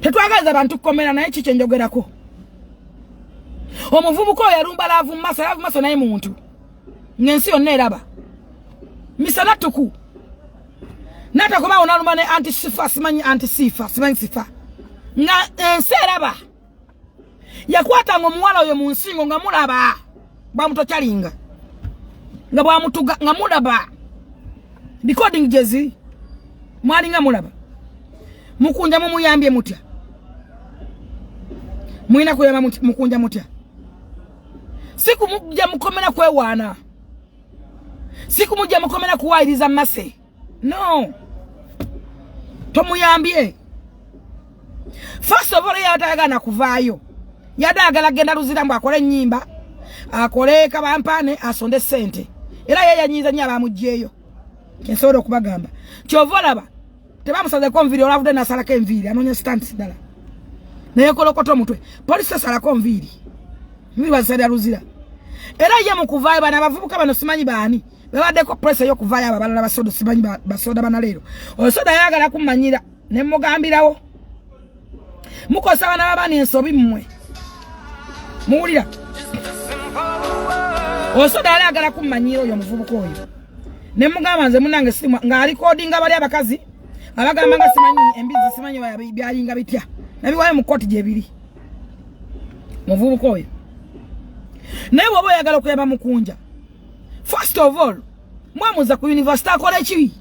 Tetwagaza abantu kukomera naye kiche njogerako. Omuvubuko yarumba lavu maso naye muntu. Ngensi yonna eraba. Misana tuku. Nata koma onalumane anti-sifa simanyi anti-sifa simanyi sifa. Nga ensi eraba. Yakwata ngomuwala oyo mu nsingo nga mulaba. Bamutokyalinga. Nga bwamutuga nga mulaba. Recording jezi. Mwalinga mulaba. Mukunja muyambye mutya. Mwina kuyamba mukunja mutya. Siku mujja mukomera kwewaana. Siku mujja mukomera kuwairiza mase. No. Tomuyambye. First of all yataga na kuvaayo. Yadagala genda luzira mbu akole nyimba. Akole kabampane asonde sente. Era yeye nyiza nya bamujjeyo. Kensodo kubagamba. Kyovolaba. Tebamusaze ko video olavude na salaka enviri anonya stand dala. Naye kolokoto mutwe. Police salaka enviri. Mimi basada luzira. Era ye mukuvaayo bana bavubuka bano simanyi bani. Bebade ko press yo kuvaayo abalala basodo simanyi basoda bana lero. Osoda yagala kumanyira ne mugambirawo. Mukosa bana babani ensobi mmwe. Muwulira. Osoda yagala kumanyira oyo muvubuko oyo. Ne mugamba nze munange simu nga recordinga bali abakazi abagamba nga simanyi embizi simanyi byalinga bitya nabiwaye mu court je biri muvubuko oyo naye bwo yagala kuyamba mukunja. First of all mwamuza ku university akole kibi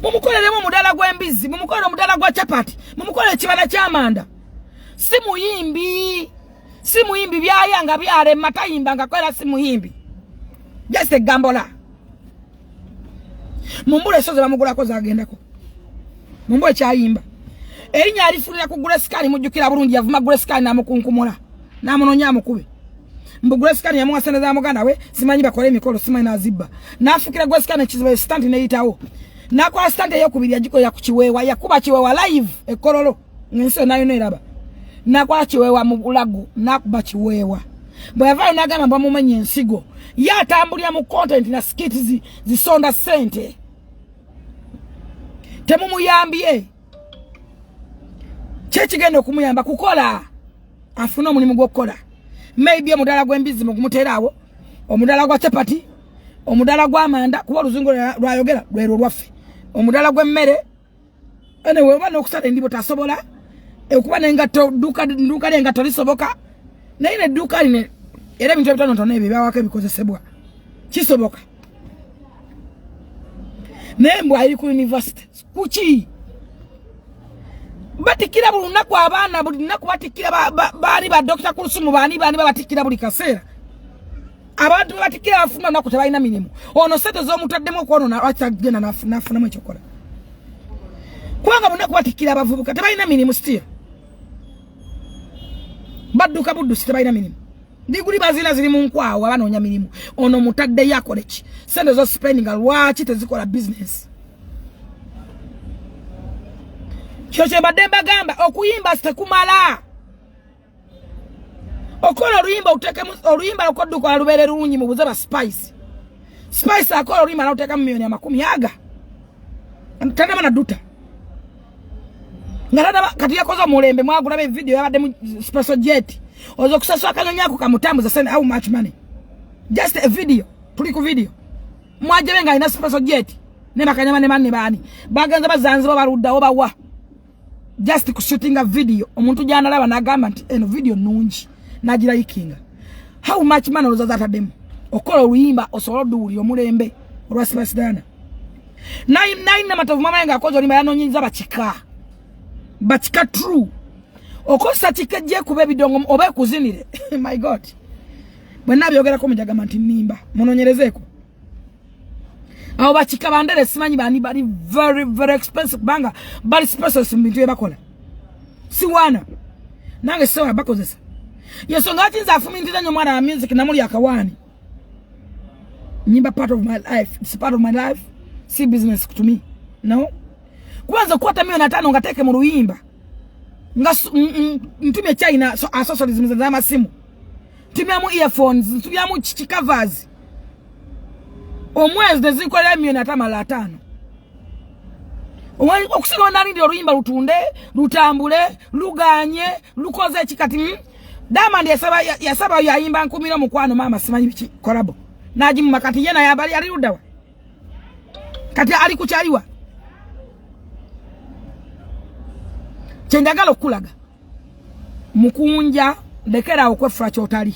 mumukoleremo mudala gwa embizi mumukolere mudala gwa chapati mumukolere kibala kyamanda simuyimbi byayanga byale matayimba ngakwera simuyimbi just egambola. Mumbule soze bamugula ko zagendako. Mumbule kyayimba. Erinya alifulira ku Guleskani mujukira bulungi yavuma Guleskani namukunkumula. Namunonya mukube. Mbu Guleskani yamwasana za muganda we simanyi bakole emikolo simanyi nazibba. Nafukira Guleskani kizibe stand ne yitawo. Nakwa stand eyokubiri ajiko yakuchiwewa yakuba chiwewa live ekololo. Ngenso nayo neraba. Nakwa chiwewa mu bulagu nakuba chiwewa. Bwava inagamba bamumenye ensigo. Yatambulya mu content na skits zisonda sente. Temumuyambye. Kyekigenda okumuyamba kukola. Afuna omulimu gw'okukola. Maybe omudala gw'embizi mugumuterawo, omudala gwa chapati, omudala gwa amanda kuba oluzungu lwayogera lwero lwaffe. Omudala gw'emmere ene weeba n'okusala endibo tasobola. Okuba n'engatto duuka ly'engatto lisoboka. Naye n'edduuka line era ebintu ebitonotono ebyo byawako ebikozesebwa. Kisoboka. Nembo ali ku university. Kuchi. Batikira bulunaku abaana bulinaku batikira bali ba Dr. Kulusumu bani batikira buli kaseera. Abantu batikira bafuna naku tebalina minimu. Ono sente zo mutaddemu ko ono na atagenda nafuna mu kyokola. Kubanga bulinaku batikira bavubuka tebalina minimu still. Badduka buddu tebalina minimu. Ndiguli bazina ziri mu nkwawo abanoonya minimu. Ono mutadde yakole ki. Sente zo spending lwaki tezikola business. Choche bademba gamba okuyimba sitekumala. Okola oluyimba uteke oluyimba okodduka lubere lunyi mu buzaba spice. Spice akola oluyimba na uteka milioni ya 10 aga. Tandama na duta. Ngalada kati yakoza mulembe mwagula be video yabadde mu special jet. Ozo kusaswa kanyonyako kamutambuza send how much money. Just a video. Tuli ku video. Mwaje benga ina special jet. Ne bakanyama ne manne bani. Baganza bazanziba barudda obawa. Just shooting a video. Omuntu jana laba nagamba nti eno video nungi. Nagira ikinga. How much money was that at them? Okola uyimba osolo duli omulembe. Olwa spice dana. Nine na matovu mama yenga akozo limba yanonyiza bachika. Bachika true. Okosa chikeje kube bidongo obe kuzinire. My God. Bwana byogera ko mujaga nti nimba. Munonyerezeko. Abo bachika bandere simanyi bani bali very very expensive banga bali special simbintu ebakola. Si wana. Nange sewa bakozesa. Yeso ngati nza afumintiza nyo mwana wa music na muli akawani. Nyimba part of my life. It's part of my life. See business to me. No. Kwanza kwata 105 ngateke mu ruimba. Ntumye China so accessories za masimu. Ntumya earphones, ntumya covers. Omwezi zikola 105. Okusiga nalindi oluyimba lutunde, lutambule, luganye, lukoze ekikati. Diamond yasaba yayimba nkumira mukwano mama simanyi biki kolabo. Naji mu makati yena yabali ali ludawa. Kati ali kuchaliwa. Chenjagala okulaga. Mukunja lekera okwefura kyotali.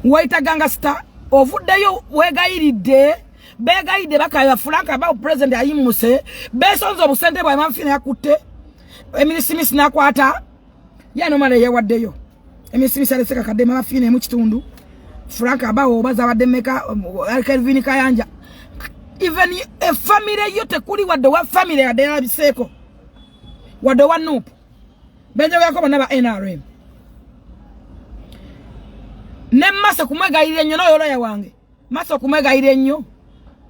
Waita ganga star ovuddeyo wegayiridde begayide bakaya Franka ba president ayimuse besonzo busente bwa manfina yakutte emirisimisi nakwata yano male yawaddeyo emirisimisi aleseka kadema mafina mu kitundu Franka ba obaza wadde meka Kelvin Kayanja even a family yote kuli wadde wa family ya dela biseko wadde wa nup benjo yako naba NRM Nemasa kumega ile nnyo noyo ya wange. Masa kumega ile nnyo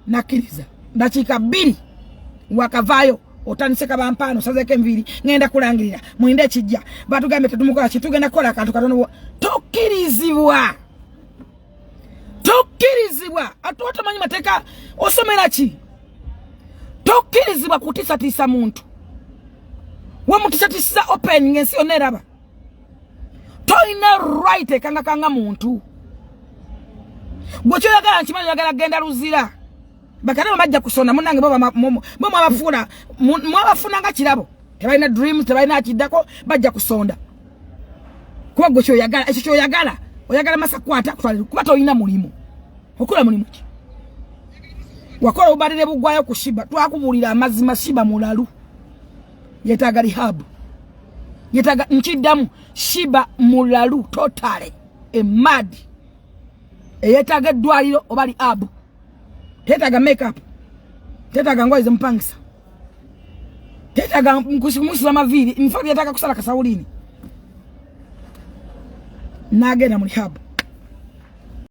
nakiriza. Ndachika 2 wakavayo otaniseka bampano sazeke mviri ngenda kulangirira muinde kijja batugambe tetumukola kitugenda kola kantu katono tokirizibwa atu watamanyi mateka osomera ki tokirizibwa kutisa muntu wa mutisa open ngensi oneraba toina right kanga muntu gwocho yagala nchimanyi yagala genda luzira bakana bajja kusonda munange baba abafuna nga kirabo tebalina dreams tebalina kidako bajja kusonda kuba gwocho yagala ekyo yagala oyagala masa kwata kutwalira kuba toina mulimu okula mulimu ki wakola ubalire bugwayo kushiba twakubulira amazima shiba mulalu yetaga rehab yetaga nchidamu shiba mulalu totale mad yetaga dwaliro obali abu tetaga makeup tetaga ngoize mpangisa tetaga mkusimusi la mavili mfadi yataka kusala kasaulini nagenda mu rehab